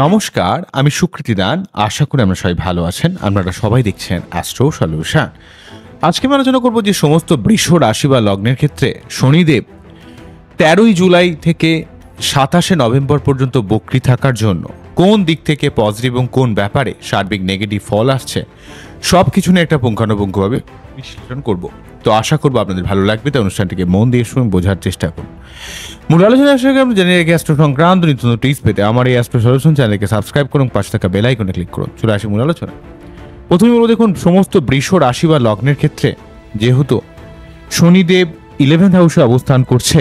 নমস্কার, আমি সুকৃতি দান। আশা করি আমরা সবাই ভালো আছেন। আপনারা সবাই দেখছেন অ্যাস্ট্রো সলিউশন। আজকে আমি আলোচনা করব যে সমস্ত বৃষ রাশি বা লগ্নের ক্ষেত্রে শনিদেব 13ই জুলাই থেকে 27শে নভেম্বর পর্যন্ত বক্রী থাকার জন্য কোন দিক থেকে পজিটিভ এবং কোন ব্যাপারে সার্বিক নেগেটিভ ফল আসছে সব কিছু নিয়ে একটা পুঙ্খানুপুঙ্খভাবে বিশ্লেষণ করব। তো আশা করবো আপনাদের ভালো লাগবে, তাই অনুষ্ঠানটিকে মন দিয়ে শুনে বোঝার চেষ্টা করুন। মূল আলোচনা আসার আগে আমরা জেনে রেখে অ্যাস্ট্রো সংক্রান্ত নিত্য নতুন টিপস পেতে আমার এই অ্যাস্ট্রো সলিউশন চ্যানেলকে সাবস্ক্রাইব করুন, পাশে থাকা বেল আইকনে ক্লিক করুন। চলে আসি মূল আলোচনা। প্রথমে বলবো, দেখুন সমস্ত বৃষ রাশি বা লগ্নের ক্ষেত্রে যেহেতু শনিদেব 11th হাউসে অবস্থান করছে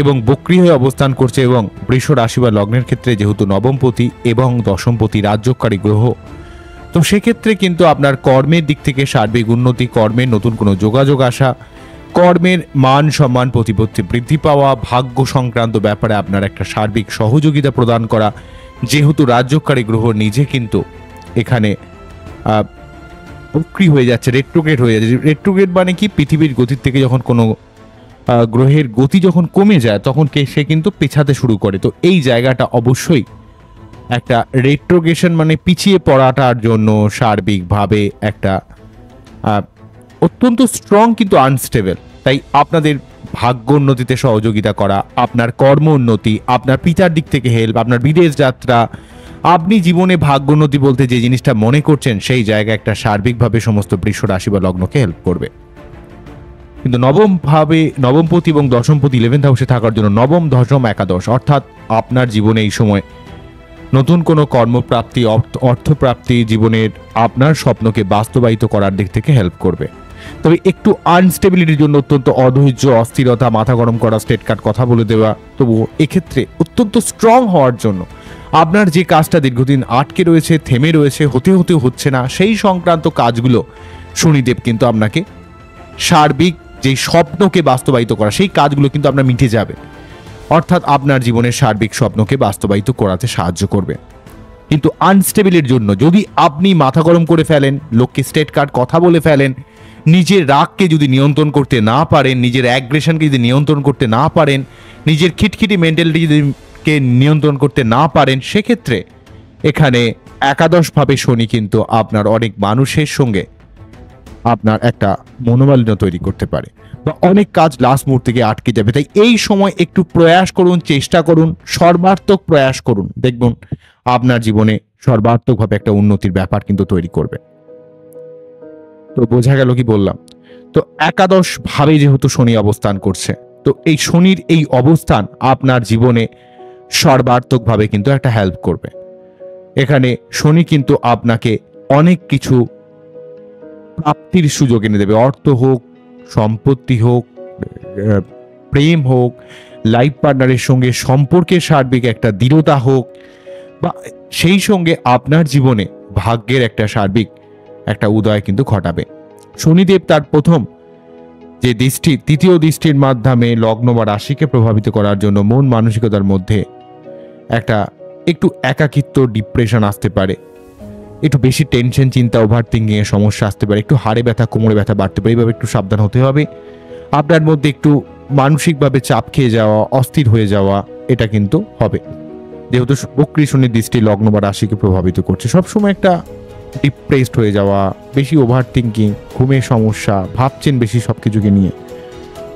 এবং বক্রী হয়ে অবস্থান করছে, এবং বৃষ রাশি বা লগ্নের ক্ষেত্রে যেহেতু নবমপতি এবং দশমপতি রাজ্যকারী গ্রহ, তো সেক্ষেত্রে কিন্তু আপনার কর্মের দিক থেকে সার্বিক উন্নতি, কর্মের নতুন কোনো যোগাযোগ আসা, কর্মের মান সম্মান প্রতিপত্তি বৃদ্ধি পাওয়া, ভাগ্য সংক্রান্ত ব্যাপারে আপনার একটা সার্বিক সহযোগিতা প্রদান করা, যেহেতু রাজ্যকারী গ্রহ নিজে কিন্তু এখানে বক্রী হয়ে যাচ্ছে, রেট্রোগ্রেড হয়ে যাচ্ছে। রেট্রোগ্রেড মানে কি? পৃথিবীর গতির থেকে যখন কোনো গ্রহের গতি যখন কমে যায় তখন সে কিন্তু পেছাতে শুরু করে। তো এই জায়গাটা অবশ্যই একটা রেট্রোগেশন মানে পিছিয়ে পড়াটার জন্য সার্বিকভাবে একটা অত্যন্ত স্ট্রং কিন্তু আনস্টেবল। তাই আপনাদের ভাগ্য উন্নতিতে সহযোগিতা করা, আপনার কর্ম উন্নতি, আপনার পিতার দিক থেকে হেল্প, আপনার বিদেশ যাত্রা, আপনি জীবনে ভাগ্য উন্নতি বলতে যে জিনিসটা মনে করছেন সেই জায়গায় একটা সার্বিকভাবে সমস্ত বৃষ রাশি বা লগ্নকে হেল্প করবে। কিন্তু নবমপতি এবং দশমপতি 11th হাউসে থাকার জন্য নবম, দশম, একাদশ অর্থাৎ আপনার জীবনে এই সময় নতুন কোনো কর্মপ্রাপ্তি, অর্থপ্রাপ্তি, জীবনের আপনার স্বপ্নকে বাস্তবায়িত করার দিক থেকে হেল্প করবে। তবে একটু আনস্টেবিলিটির জন্য অত্যন্ত অধৈর্য, অস্থিরতা, মাথা গরম করা, স্টেট কাট কথা বলে দেওয়া, তবুও এক্ষেত্রে অত্যন্ত স্ট্রং হওয়ার জন্য আপনার যে কাজটা দীর্ঘদিন আটকে রয়েছে, থেমে রয়েছে, হতে হচ্ছে না, সেই সংক্রান্ত কাজগুলো শনিদেব কিন্তু আপনাকে সার্বিক যে স্বপ্নকে বাস্তবায়িত করা, সেই কাজগুলো কিন্তু আপনার মিটে যাবে, অর্থাৎ আপনার জীবনের সার্বিক স্বপ্নকে বাস্তবায়িত করাতে সাহায্য করবে। কিন্তু আনস্টেবিলের জন্য যদি আপনি মাথা গরম করে ফেলেন, লোককে স্টেট কাট কথা বলে ফেলেন, নিজের রাগকে যদি নিয়ন্ত্রণ করতে না পারেন, নিজের অ্যাগ্রেশনকে যদি নিয়ন্ত্রণ করতে না পারেন, নিজের খিটখিটি মেন্টালিটি যদি নিয়ন্ত্রণ করতে না পারেন, সেক্ষেত্রে এখানে একাদশভাবে শনি কিন্তু আপনার অনেক মানুষের সঙ্গে আপনার একটা মনোমালিন্য তৈরি করতে পারে বা অনেক কাজ লাস্ট মুহূর্তে গিয়ে আটকে যাবে। তাই এই সময় একটু প্রয়াস করুন, চেষ্টা করুন, সর্বাত্মক প্রয়াস করুন, দেখবেন আপনার জীবনে সর্বাত্মকভাবে একটা উন্নতির ব্যাপার কিন্তু তৈরি করবে। তো বোঝা গেল কি বললাম? তো একাদশ ভাবে যেহেতু শনি অবস্থান করছে, তো এই শনির এই অবস্থান আপনার জীবনে সর্বাত্মকভাবে কিন্তু একটা হেল্প করবে। এখানে শনি কিন্তু আপনাকে অনেক কিছু প্রাপ্তির সুযোগ এনে দেবে। অর্থ হোক, সম্পত্তি হোক, প্রেম হোক, লাইফ পার্টনারের সঙ্গে সম্পর্কের সার্বিক একটা দৃঢ়তা হোক, বা সেই সঙ্গে আপনার জীবনে ভাগ্যের একটা সার্বিক একটা উদয় কিন্তু ঘটাবে। শনিদেব তার প্রথম যে দৃষ্টি, তৃতীয় দৃষ্টির মাধ্যমে লগ্ন বা রাশিকে প্রভাবিত করার জন্য মন মানসিকতার মধ্যে একটা একটু একাকিত্ব, ডিপ্রেশন আসতে পারে, একটু বেশি টেনশন, চিন্তা, ওভার থিঙ্কিং এর সমস্যা আসতে পারে, একটু হাড়ে ব্যথা, কোমরে ব্যথা বাড়তে পারে। এইভাবে একটু সাবধান হতে হবে। আপনার মধ্যে একটু মানসিকভাবে চাপ খেয়ে যাওয়া, অস্থির হয়ে যাওয়া, এটা কিন্তু হবে, যেহেতু বক্রী শনির দৃষ্টি লগ্ন বা রাশিকে প্রভাবিত করছে। সবসময় একটা ডিপ্রেসড হয়ে যাওয়া, বেশি ওভার থিঙ্কিং, ঘুমের সমস্যা, ভাবছেন বেশি সব কিছুকে নিয়ে।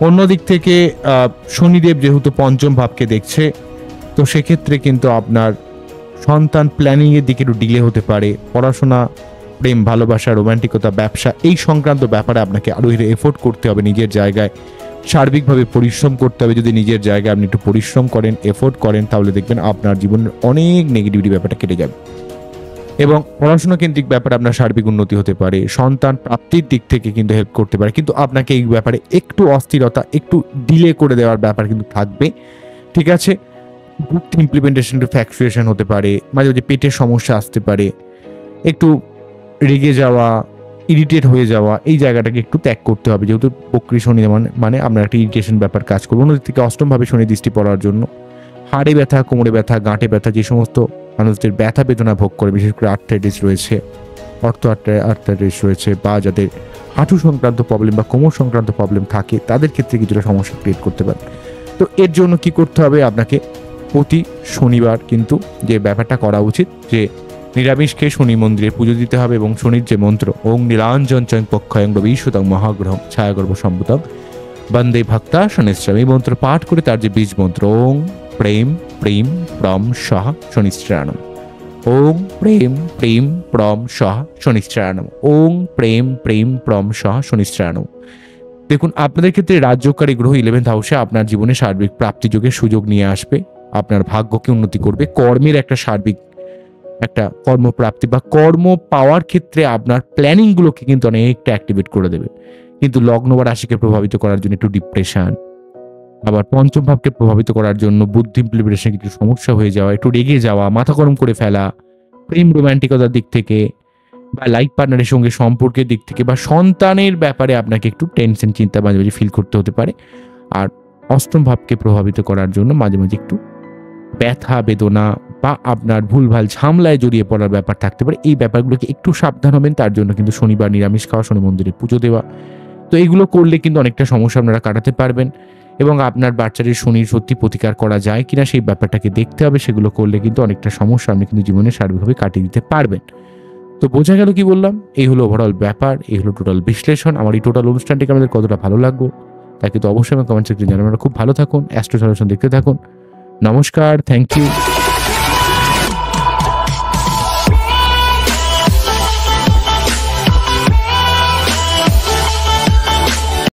অন্যদিক থেকে শনিদেব যেহেতু পঞ্চম ভাবকে দেখছে, তো সেক্ষেত্রে কিন্তু আপনার সন্তান প্ল্যানিংয়ের দিকে একটু ডিলে হতে পারে। পড়াশোনা, প্রেম, ভালোবাসা, রোমান্টিকতা, ব্যবসা, এই সংক্রান্ত ব্যাপারে আপনাকে আরও এফোর্ট করতে হবে। নিজের জায়গায় সার্বিকভাবে পরিশ্রম করতে হবে। যদি নিজের জায়গায় আপনি একটু পরিশ্রম করেন, এফোর্ট করেন, তাহলে দেখবেন আপনার জীবনের অনেক নেগেটিভিটি ব্যাপারটা কেটে যাবে এবং পড়াশোনা কেন্দ্রিক ব্যাপারে আপনার সার্বিক উন্নতি হতে পারে। সন্তান প্রাপ্তির দিক থেকে কিন্তু হেল্প করতে পারে, কিন্তু আপনাকে এই ব্যাপারে একটু অস্থিরতা, একটু ডিলে করে দেওয়ার ব্যাপার কিন্তু থাকবে। ঠিক আছে? বুদ্ধি ইমপ্লিমেন্টেশন, একটু ফ্যাকচুয়েশন হতে পারে, মাঝে মাঝে পেটের সমস্যা আসতে পারে, একটু রেগে যাওয়া, ইরিটেট হয়ে যাওয়া, এই জায়গাটাকে একটু ত্যাগ করতে হবে, যেহেতু বক্রী শনি মানে আমরা একটা ইরিটেশন ব্যাপার কাজ করবো। অন্যদিক থেকে অষ্টমভাবে শনি দৃষ্টি পড়ার জন্য হাড়ে ব্যথা, কোমরে ব্যথা, গাঁটে ব্যথা, যে সমস্ত মানুষদের ব্যথা বেদনা ভোগ করে, বিশেষ করে আর্থ্রাইটিস রয়েছে, আর্থ্রাইটিস রয়েছে, বা যাদের হাঁটু সংক্রান্ত প্রবলেম বা কোমর সংক্রান্ত প্রবলেম থাকে, তাদের ক্ষেত্রে কিছুটা সমস্যা ক্রিয়েট করতে পারে। তো এর জন্য কি করতে হবে? আপনাকে প্রতি শনিবার কিন্তু যে ব্যাপারটা করা উচিত যে নিরামিষ খেয়ে শনি মন্দিরে পুজো দিতে হবে এবং শনির যে মন্ত্র ওং নীলাঞ্জন চং পক্ষয়ং রবিশুতং মহাগ্রহং ছায়াগর্ভ সম্ভুতং বন্দে ভক্তা শনিশ্চরম, এই মন্ত্র পাঠ করে তার যে বীজ মন্ত্র ওং প্রেম প্রেম প্রম সহ শনিশ্চরাণম, ওং প্রেম প্রেম প্রম সহ শনিশ্চরাণম, ওং প্রেম প্রেম প্রম সহ শনিশ্চরাণম। দেখুন, আপনাদের ক্ষেত্রে রাজ্যকারী গ্রহ 11th হাউসে আপনার জীবনে সার্বিক প্রাপ্তিযোগের সুযোগ নিয়ে আসবে, আপনার ভাগ্যকে উন্নতি করবে, কর্মের একটা সার্বিক একটা কর্মপ্রাপ্তি বা কর্ম পাওয়ার ক্ষেত্রে আপনার প্ল্যানিংগুলোকে কিন্তু অনেকটা অ্যাক্টিভেট করে দেবে। কিন্তু লগ্ন বা রাশিকে প্রভাবিত করার জন্য একটু ডিপ্রেশন, আবার পঞ্চম ভাবকে প্রভাবিত করার জন্য বুদ্ধি ইমপ্লিমেন্টেশন কিছু সমস্যা হয়ে যাওয়া, একটু রেগে যাওয়া, মাথা গরম করে ফেলা, প্রেম রোম্যান্টিকতার দিক থেকে বা লাইফ পার্টনারের সঙ্গে সম্পর্কের দিক থেকে বা সন্তানের ব্যাপারে আপনাকে একটু টেনশন চিন্তা মাঝে মাঝে ফিল করতে হতে পারে। আর অষ্টম ভাবকে প্রভাবিত করার জন্য মাঝে মাঝে একটু ব্যথা বেদনা বা আপনার ভুলভাল ঝামলায় জড়িয়ে পড়ার ব্যাপার থাকতে পারে। এই ব্যাপারগুলোকে একটু সাবধান হবেন। তার জন্য কিন্তু শনিবার নিরামিষ খাওয়া, শনি মন্দিরে পুজো দেওয়া, তো এইগুলো করলে কিন্তু অনেকটা সমস্যা আপনারা কাটাতে পারবেন। এবং আপনার বাচ্চাদের শনির সত্যি প্রতিকার করা যায় কিনা সেই ব্যাপারটাকে দেখতে হবে। সেগুলো করলে কিন্তু অনেকটা সমস্যা আপনি কিন্তু জীবনে সার্বিকভাবে কাটিয়ে দিতে পারবেন। তো বোঝা গেল কি বললাম? এই হলো ওভারঅল ব্যাপার, এই হলো টোটাল বিশ্লেষণ। আমার এই টোটাল অনুষ্ঠানটিকে আমাদের কতটা ভালো লাগলো তা কিন্তু অবশ্যই আমার কমেন্ট সেকশনে জানাবেন। খুব ভালো থাকুন, অ্যাস্ট্রো সলিউশন দেখতে থাকুন। নমস্কার, থ্যাংক ইউ।